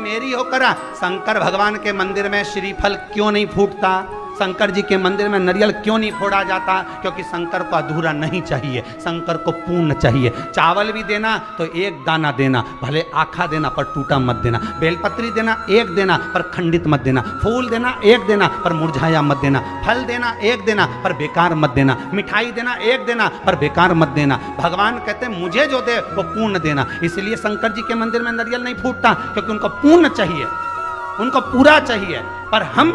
मेरी हो करा। शंकर भगवान के मंदिर में श्रीफल क्यों नहीं फूटता? शंकर जी के मंदिर में नारियल क्यों नहीं फोड़ा जाता? क्योंकि शंकर को अधूरा नहीं चाहिए, शंकर को पूर्ण चाहिए। चावल भी देना तो एक दाना देना, भले आखा देना पर टूटा मत देना। बेलपत्री देना एक देना पर खंडित मत देना। फूल देना एक देना पर मुरझाया मत देना। फल देना एक देना पर बेकार मत देना। मिठाई देना एक देना पर बेकार मत देना। भगवान कहते हैं मुझे जो दे वो पूर्ण देना। इसलिए शंकर जी के मंदिर में नारियल नहीं फूटता, क्योंकि उनको पूर्ण चाहिए, उनको पूरा चाहिए। पर हम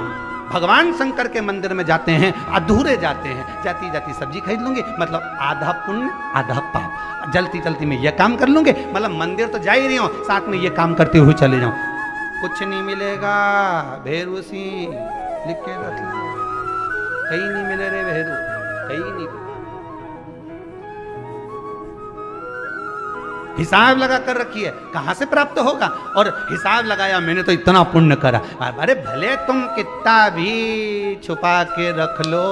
भगवान शंकर के मंदिर में जाते हैं, अधूरे जाते हैं। जाती जाती सब्जी खरीद लूंगी, मतलब आधा पुण्य आधा पाप। जल्दी जल्दी में यह काम कर लूंगे, मतलब मंदिर तो जा ही रही हूं, साथ में यह काम करते हुए चले जाऊं। कुछ नहीं मिलेगा भेरू सिंह, लिख के रख लो। कहीं नहीं मिले रे भेरू, कहीं नहीं। हिसाब लगा कर रखी है, कहां से प्राप्त होगा? और हिसाब लगाया मैंने तो इतना पुण्य करा। अरे भले तुम कितना भी छुपा के रख लो,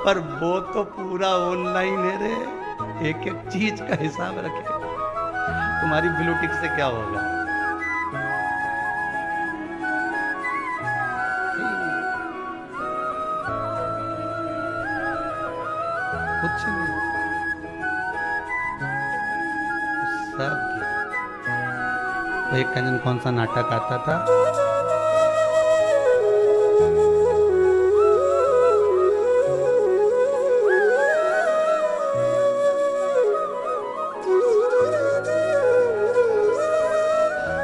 पर वो तो पूरा ऑनलाइन है रे। एक एक चीज का हिसाब रखे। तुम्हारी ब्लू टिक से क्या होगा? कुछ नहीं। तो एक का कौन सा नाटक आता था?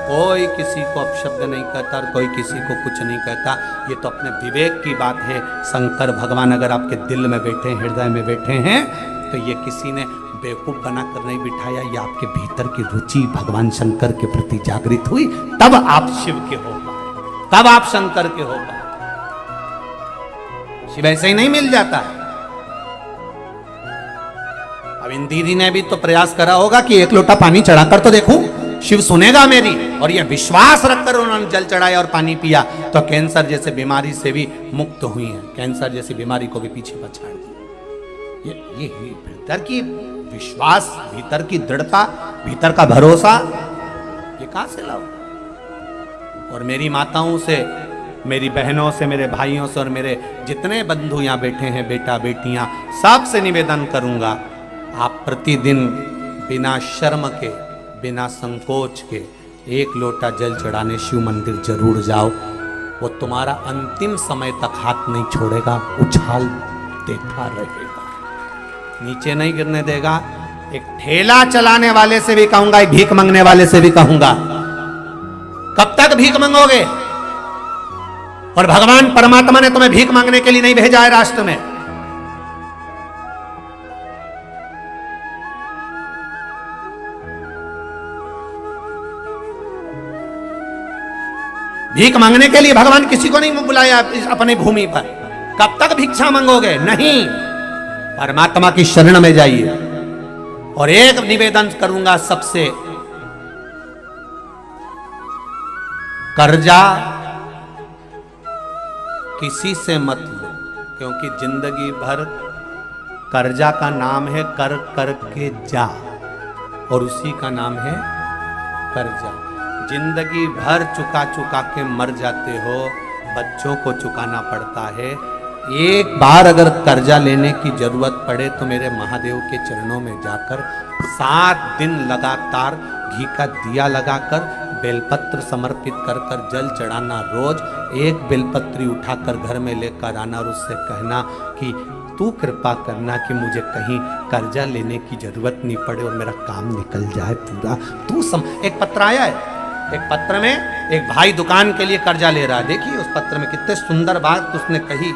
कोई किसी को अपशब्द नहीं कहता और कोई किसी को कुछ नहीं कहता। ये तो अपने विवेक की बात है। शंकर भगवान अगर आपके दिल में बैठे, हृदय में बैठे हैं, तो ये किसी ने बेवकूफ बनाकर नहीं बिठाया। ये आपके भीतर की रुचि भगवान शंकर के प्रति जागृत हुई, तब आप शिव के हो पाए, तब आप शंकर के हो पाए। शिव ऐसे ही नहीं मिल जाता है। अब इन दीदी ने भी तो प्रयास करा होगा कि एक लोटा पानी चढ़ाकर तो देखूं, शिव सुनेगा मेरी। और यह विश्वास रखकर उन्होंने जल चढ़ाया और पानी पिया, तो कैंसर जैसे बीमारी से भी मुक्त हुई है। कैंसर जैसी बीमारी को भी पीछे पछाड़ दी। ये भीतर की विश्वास, भीतर की दृढ़ता, भीतर का भरोसा, ये कहां से लाओ? और मेरी माताओं से, मेरी बहनों से, मेरे भाइयों से और मेरे जितने बंधु यहां बैठे हैं, बेटा बेटियां, सबसे निवेदन करूंगा, आप प्रतिदिन बिना शर्म के, बिना संकोच के एक लोटा जल चढ़ाने शिव मंदिर जरूर जाओ। वो तुम्हारा अंतिम समय तक हाथ नहीं छोड़ेगा, उछाल देता रहेगा, नीचे नहीं गिरने देगा। एक ठेला चलाने वाले से भी कहूंगा, एक भीख मांगने वाले से भी कहूंगा, कब तक भीख मांगोगे? और भगवान परमात्मा ने तुम्हें भीख मांगने के लिए नहीं भेजा है राष्ट्र में। भीख मांगने के लिए भगवान किसी को नहीं बुलाया अपनी भूमि पर। कब तक भिक्षा मांगोगे? नहीं, परमात्मा की शरण में जाइए। और एक निवेदन करूंगा सबसे, कर्जा किसी से मत लो, क्योंकि जिंदगी भर कर्जा का नाम है कर कर के जा, और उसी का नाम है कर्जा। जिंदगी भर चुका चुका के मर जाते हो, बच्चों को चुकाना पड़ता है। एक बार अगर कर्जा लेने की जरूरत पड़े तो मेरे महादेव के चरणों में जाकर 7 दिन लगातार घी का दिया लगाकर बेलपत्र समर्पित कर कर जल चढ़ाना। रोज एक बेलपत्री उठाकर घर में लेकर आना और उससे कहना कि तू कृपा करना कि मुझे कहीं कर्जा लेने की जरूरत नहीं पड़े और मेरा काम निकल जाए पूरा। एक पत्र आया है, एक पत्र में एक भाई दुकान के लिए कर्जा ले रहा है। देखिए उस पत्र में कितने सुंदर बात उसने कही।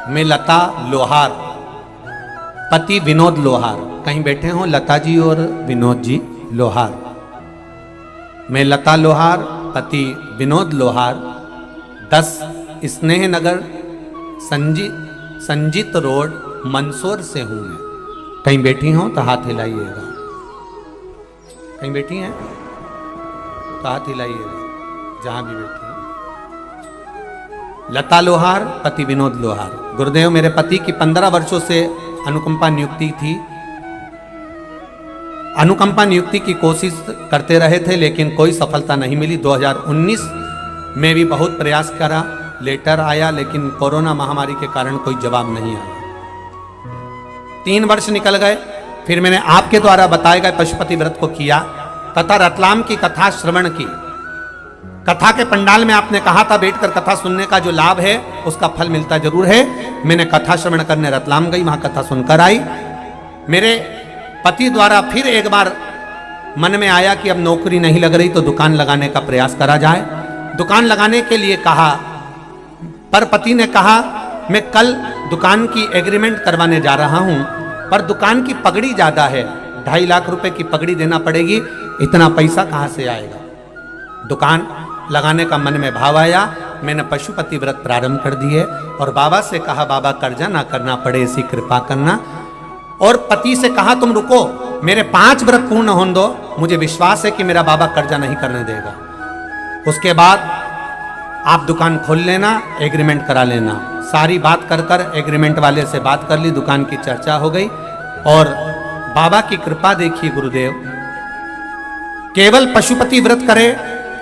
मैं लता लोहार, पति विनोद लोहार, कहीं बैठे हो लता जी और विनोद जी लोहार। मैं लता लोहार, पति विनोद लोहार, 10 स्नेह नगर संजीत रोड मंदसौर से हूं मैं। कहीं बैठी हो तो हाथ हिलाइएगा। कहीं बैठी हैं? तो हाथ हिलाइएगा जहां भी बैठे हैं। लता लोहार, पति विनोद लोहार। गुरुदेव, मेरे पति की 15 वर्षों से अनुकंपा नियुक्ति थी। अनुकंपा नियुक्ति की कोशिश करते रहे थे लेकिन कोई सफलता नहीं मिली। 2019 में भी बहुत प्रयास करा, लेटर आया लेकिन कोरोना महामारी के कारण कोई जवाब नहीं आया। 3 वर्ष निकल गए। फिर मैंने आपके द्वारा बताए गए पशुपति व्रत को किया तथा रतलाम की कथा श्रवण की। कथा के पंडाल में आपने कहा था बैठकर कथा सुनने का जो लाभ है उसका फल मिलता जरूर है। मैंने कथा श्रवण करने रतलाम गई, वहां कथा सुनकर आई। मेरे पति द्वारा फिर एक बार मन में आया कि अब नौकरी नहीं लग रही तो दुकान लगाने का प्रयास करा जाए। दुकान लगाने के लिए कहा, पर पति ने कहा मैं कल दुकान की एग्रीमेंट करवाने जा रहा हूं, पर दुकान की पगड़ी ज्यादा है, 2.5 लाख रुपए की पगड़ी देना पड़ेगी, इतना पैसा कहां से आएगा। दुकान लगाने का मन में भाव आया। मैंने पशुपति व्रत प्रारंभ कर दिए और बाबा से कहा बाबा कर्जा ना करना पड़े ऐसी कृपा करना। और पति से कहा तुम रुको, मेरे 5 व्रत पूर्ण होने दो, मुझे विश्वास है कि मेरा बाबा कर्जा नहीं करने देगा। उसके बाद आप दुकान खोल लेना, एग्रीमेंट करा लेना। सारी बात कर कर एग्रीमेंट वाले से बात कर ली, दुकान की चर्चा हो गई। और बाबा की कृपा देखिए गुरुदेव, केवल पशुपति व्रत करे,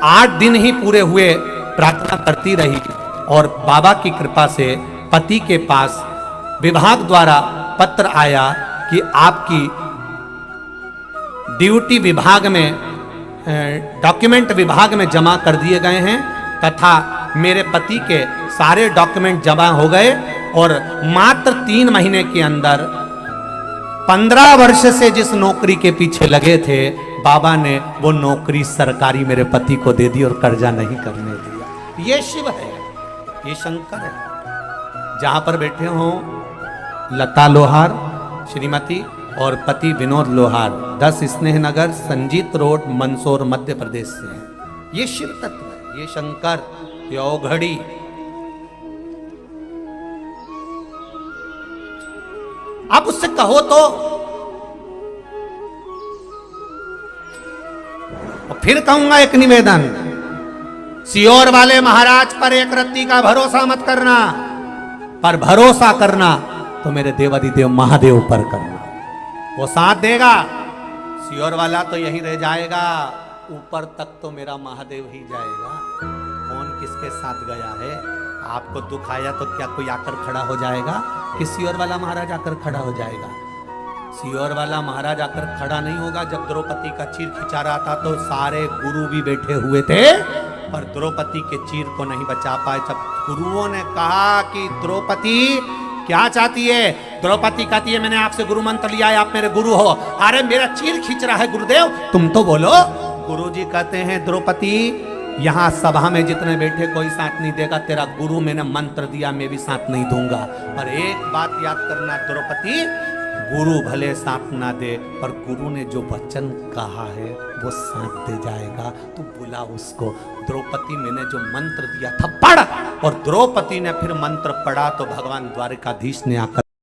8 दिन ही पूरे हुए, प्रार्थना करती रही और बाबा की कृपा से पति के पास विभाग द्वारा पत्र आया कि आपकी ड्यूटी विभाग में, डॉक्यूमेंट विभाग में जमा कर दिए गए हैं तथा मेरे पति के सारे डॉक्यूमेंट जमा हो गए और मात्र 3 महीने के अंदर 15 वर्ष से जिस नौकरी के पीछे लगे थे बाबा ने वो नौकरी सरकारी मेरे पति को दे दी और कर्जा नहीं करने दिया। ये शिव है, ये शंकर है। जहां पर बैठे हो लता लोहार श्रीमती और पति विनोद लोहार 10 स्नेह नगर संजीत रोड मंदसौर मध्य प्रदेश से हैं। ये शिव तत्व है, ये शंकर, ये औघड़ी। आप उससे कहो तो और फिर कहूंगा एक निवेदन, सियोर वाले महाराज पर एक रत्ती का भरोसा मत करना, पर भरोसा करना तो मेरे देवादिदेव महादेव पर करना, वो साथ देगा। सियोर वाला तो यही रह जाएगा, ऊपर तक तो मेरा महादेव ही जाएगा। कौन किसके साथ गया है? आपको दुख आया तो क्या कोई आकर खड़ा हो जाएगा कि सियोर वाला महाराज आकर खड़ा हो जाएगा? सियोर वाला महाराज आकर खड़ा नहीं होगा। जब द्रौपदी का चीर खिंचा रहा था तो सारे गुरु भी बैठे हुए थे पर द्रौपदी के चीर को नहीं बचा पाए। जब गुरुओं ने कहा कि द्रौपदी क्या चाहती है, द्रौपदी कहती है मैंने आपसे गुरु मंत्र लिया है, आप मेरे गुरु हो। अरे मेरा चीर खींच रहा है गुरुदेव, तुम तो बोलो। गुरुजी कहते हैं द्रौपदी यहाँ सभा में जितने बैठे कोई साथ नहीं देगा, तेरा गुरु मैंने मंत्र दिया, मैं भी साथ नहीं दूंगा। पर एक बात याद करना द्रौपदी, गुरु भले साथ ना दे पर गुरु ने जो वचन कहा है वो साथ दे जाएगा। तू बुला उसको। द्रौपदी मैंने जो मंत्र दिया था पढ़, और द्रौपदी ने फिर मंत्र पढ़ा तो भगवान द्वारकाधीश ने आकर